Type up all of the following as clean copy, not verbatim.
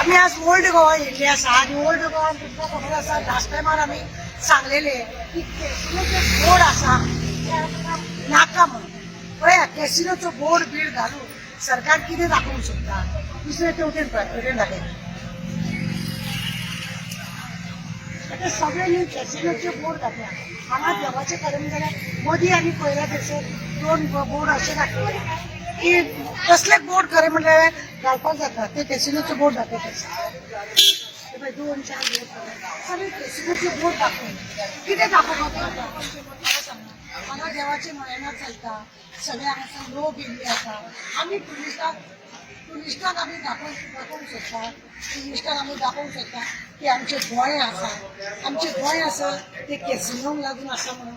आम्ही आज ओल्ड गोवा येयल्ले आसा आणि ओल्ड गोवान तुमकां खबर आसा लास्ट टायमार आमी सांगलेले की कॅसिनोचे बोर्ड आसा नाका म्हणून पळया कॅसिनोचो बोर्ड बीड घालून सरकार कितें दाखोवंक सोदता दुसरे तेवटेन दाखयता ते सगळे न्यू कॅसिनोचे बोर्ड घातल्या हांगा देवाचे खरें जाल्यार मोदी आनी पयल्या थंयसर दोन बोर्ड असे दाखयले की कसले बोर्ड खरें म्हणल्यार घालपाक जाता ते कॅसिनोचे बोर्ड दाखयता दोन चार बोर्ड सगळे कॅसिनोचे बोर्ड दाखयले कितें दाखोवपाक जाता हांगा देवाचे नयनां चलता सगळे हांगासर लोक येयल्ले आसा आमी टुरिस्टांक आमी दाखोवंक सोदता टुरिस्टांक आमी दाखोवंक सोदता की आमचें गोंय आसा ते कॅसिनोक लागून आसा म्हणून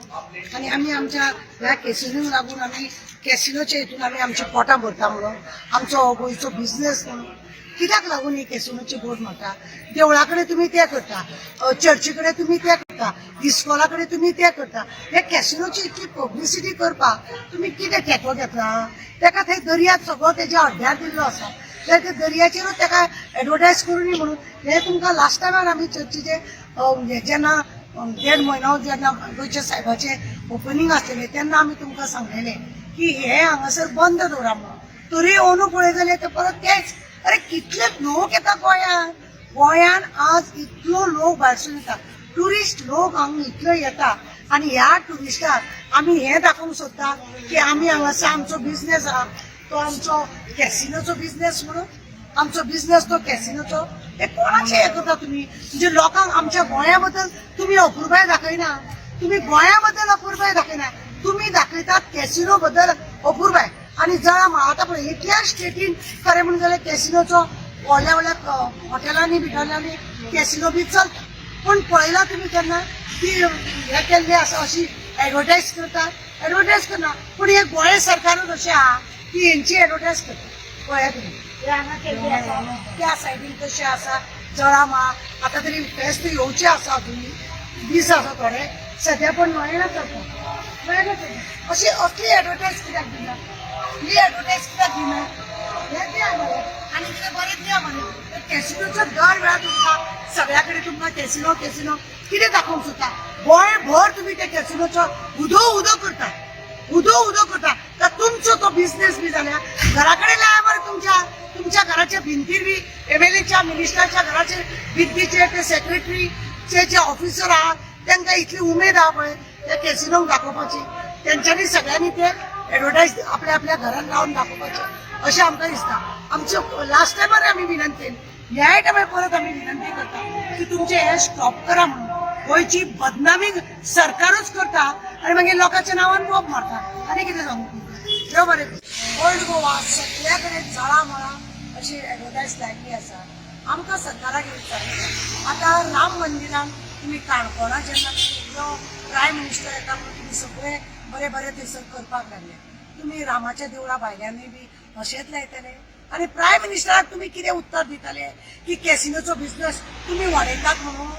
आनी आमी आमच्या ह्या कॅसिनोक लागून आमी कॅसिनोच्या हितून आमी आमची पोटां भरता म्हणून आमचो गोंयचो बिझनेस म्हणून कित्याक लागून ही कॅसिनोची बोर्ड म्हणटा देवळा कडेन तुमी ते करता चर्ची कडेन तुमी ते करता इस्कॉला कडेन तुमी ते करता हे कॅसिनोची इतली पब्लिसिटी करपाक तुमी कितें ठेको घेतला ताका थंय दर्यांत सगळो तेज्या अड्ड्यार दिल्लो आसा तर त्या दर्याचेरूच ताका एडवर्टायज करूनी म्हणून हे तुमकां लास्ट टायमार आमी चर्चीचे जेन्ना 1.5 म्हयनो जेन्ना गोंयच्या साहेबाचे ओपनिंग आसलेलें तेन्ना आमी तुमकां सांगलेले की हे हांगासर बंद दवरा म्हणून तरी अंदू पळय जाल्यार ते परत तेच अरे कितले लोक येता गोंयान आज इतलो लोक भायरसून येता टुरिस्ट लोक हांगा इतलो येता आनी ह्या टुरिस्टाक आमी हें दाखोवंक सोदता की आमी हांगासर आमचो बिझनेस आहा तो आमचो कॅसिनोचो बिझनेस म्हणून आमचो बिझनेस तो कॅसिनोचो हे कोणाचे हे करता तुमी म्हणजे लोकांक आमच्या गोंया बद्दल तुमी अपुरबाय दाखयना तुमी गोंया बद्दल अपुरबाय दाखयना तुमी दाखयतात कॅसिनो बद्दल अपुरबाय आनी जळाम आतां पळय इतल्या स्टेटीन खरें म्हणून जाल्यार कॅसिनोचो व्हडल्या व्हडल्या हॉटेलांनी बिटाल्यांनी कॅसिनो बी चलता पूण पळयला तुमी केन्ना की हे केल्ली आसा अशी एडवर्टायज करना पूण हे गोंय सरकारूच अशें आहा की हेंची एडवर्टायज करता पळया तुमी हे हांगा केल्ली आसा त्या सायडीन कशें आसा जळामा आतां तरी फेस्त येवचें आसा अजून दीस आसा थोडे सद्या पण नोयणा करता अशी असली एडवर्टायज कित्याक दिना ही एडवर्टायज कित्याक दिना हे द्या मरे आनी ते बरें द्या मरे कॅसिनोचो दर वेळा तुमकां सगळ्या कडेन तुमकां कॅसिनो कितें दाखोवंक सोदता गोंयभर तुमी त्या कॅसिनोचो उदो करता तर तुमचो तो बिझनेस बी जाल्या घरा कडेन लाया मरे तुमच्या घराच्या भिंतीर बी MLAच्या मिनिस्टराच्या घराचे भिंतीचे ते सेक्रेटरीचे जे ऑफिसर आहात तांकां इतली उमेद आहा पळय त्या कॅसिनोक दाखोवपाची तेंच्यांनी सगळ्यांनी ते एडवर्टायज आपल्या घरान लावन दाखोवपाचें अशें आमकां दिसता आमचो लास्ट टायमार आमी विनंती केली ह्याय टायमार परत आमी विनंती करता की तुमचे हे स्टॉप करा म्हणून गोंयची बदनामी सरकारूच करता आनी मागीर लोकांच्या नांवान मोप मारता आनी कितें सांगू देव बरें ओल्ड गोवा सगळ्या कडेन जळामळा अशी एडवर्टायज लायिल्ली आसा आमकां सरकाराक विचारता आतां राम मंदिरान तुमी काणकोणा जेन्ना प्रायम मिनिस्टर येता म्हणून तुमी सगळे बरे थंयसर करपाक लागले तुमी रामाच्या देवळा भायल्यांनी बी अशेंच लायतले आनी प्रायम मिनिस्टराक तुमी कितें उत्तर दितले की कॅसिनोचो बिझनेस तुमी वाडयतात म्हणून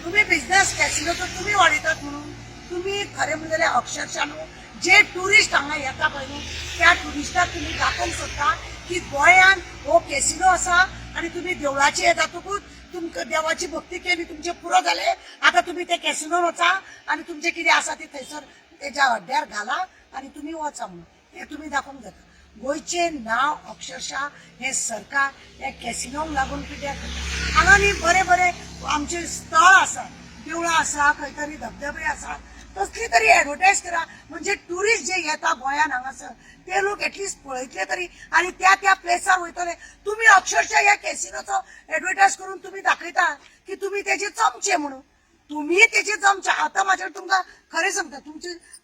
तुमी बिझनेस कॅसिनोचो तुमी वाडयतात म्हणून तुमी खरें म्हणजे जाल्यार अक्षरशः न्हू जे टुरिस्ट हांगा येता पळय न्हू त्या टुरिस्टाक तुमी दाखोवंक सोदता की गोंयान हो कॅसिनो आसा आनी तुमी देवळाचे जातकूच तुमकां देवाची भक्ती केली तुमचे पुरो जाले आतां तुमी ते कॅसिनोन वचा आनी तुमचें कितें आसा ते थंयसर तेज्या अड्ड्यार घाला आनी तुमी वचा म्हणून हे तुमी दाखोवंक जाता गोंयचें नांव अक्षरशः हे सरकार हे कॅसिनोक लागून कित्याक हांगा न्ही बरे आमचे स्थळ आसा देवळां आसा खंय तरी धबधबे आसा कसली तरी एडवर्टायज करा म्हणजे टुरिस्ट जे येता गोंयान हांगासर ते लोक एटलिस्ट पळयतले तरी आनी त्या प्लेसार वयतले तुमी अक्षरशः ह्या कॅसिनोचो एडवर्टायज करून तुमी दाखयता की तुमी तेजे चमचे म्हणून तुमी तेजे चमचे आतां म्हाजे तुमकां खरें सांगता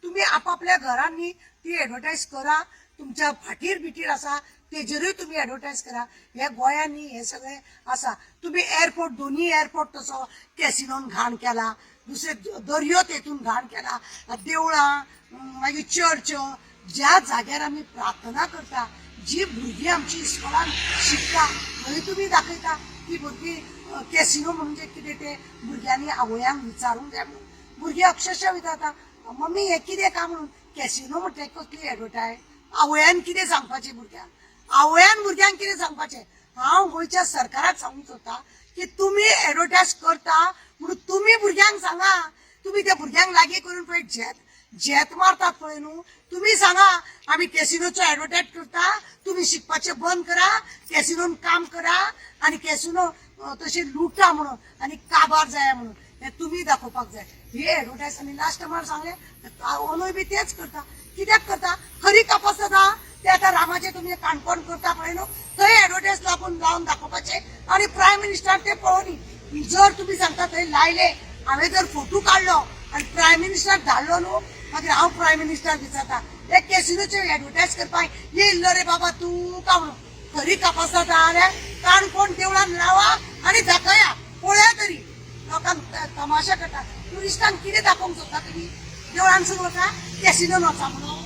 तुमी आपापल्या घरांनी ती एडवर्टायज करा तुमच्या फाटीर बिटीर आसा तेजेरूय तुमी एडवर्टायज करा हे गोंयान न्ही हे सगळे आसा तुमी एअरपोर्ट दोन्ही एअरपोर्ट तसो कॅसिनोन घाण केला दुसरे दर्यो तेतून घाण केला देवळां मागीर चर्च ज्या जाग्यार आमी प्रार्थना करता जी भुरगीं आमची इस्कॉलान शिकता थंय तुमी दाखयता ती भुरगीं कॅसिनो म्हणजे कितें ते भुरग्यांनी आवयांक विचारूंक जाय म्हणून भुरगीं अक्षरशः विचारता मम्मी हे कितें काय म्हणून कॅसिनो म्हटल्यार कसली एडवर्टायज आवयान कितें सांगपाचें भुरग्यांक आवयान भुरग्यांक कितें सांगपाचें हांव गोंयच्या सरकाराक सांगूंक सोदता की तुमी एडवर्टायज करता म्हणून तुमी भुरग्यांक सांगा, तुमी त्या भुरग्यांक लागीं करून पळय झेत मारतात पळय न्हू, तुमी सांगा आमी कॅसिनोचो एडवर्टायज करता, तुमी शिकपाचें बंद करा, कॅसिनोन काम करा आनी कॅसिनो तशें लुटा म्हणून आनी काबार जाया म्हणून हें तुमी दाखोवपाक जाय. ही एडवर्टायज आनी लास्ट टायमार सांगलें ओलोय बी तेच करता. कित्याक करता? खरी कापास जाता ते आतां रामाचे तुमी काणकोण करता पळय न्हू, थंय एडवर्टायज लावन दाखोवपाचे आनी प्रायम मिनिस्टर ते पळोवनी. जर तुमी सांगता थंय लायले, हांवें जर फोटो काडलो आनी प्रायम मिनिस्टर धाडलो न्हू, मागीर हांव प्रायम मिनिस्टर विचारता हे कॅसिनोचे एडवर्टायज करपाक येयल्लो रे बाबा तूं काय म्हणून. खरी कापास जाता जाल्यार काणकोण देवळान लावा आनी दाखया, पळया तरी लोकांक तमाशा करता. टुरिस्टांक कितें दाखोवंक सोदता तुमी? देवळान सुरू वता कॅसिनोन वचा म्हणून.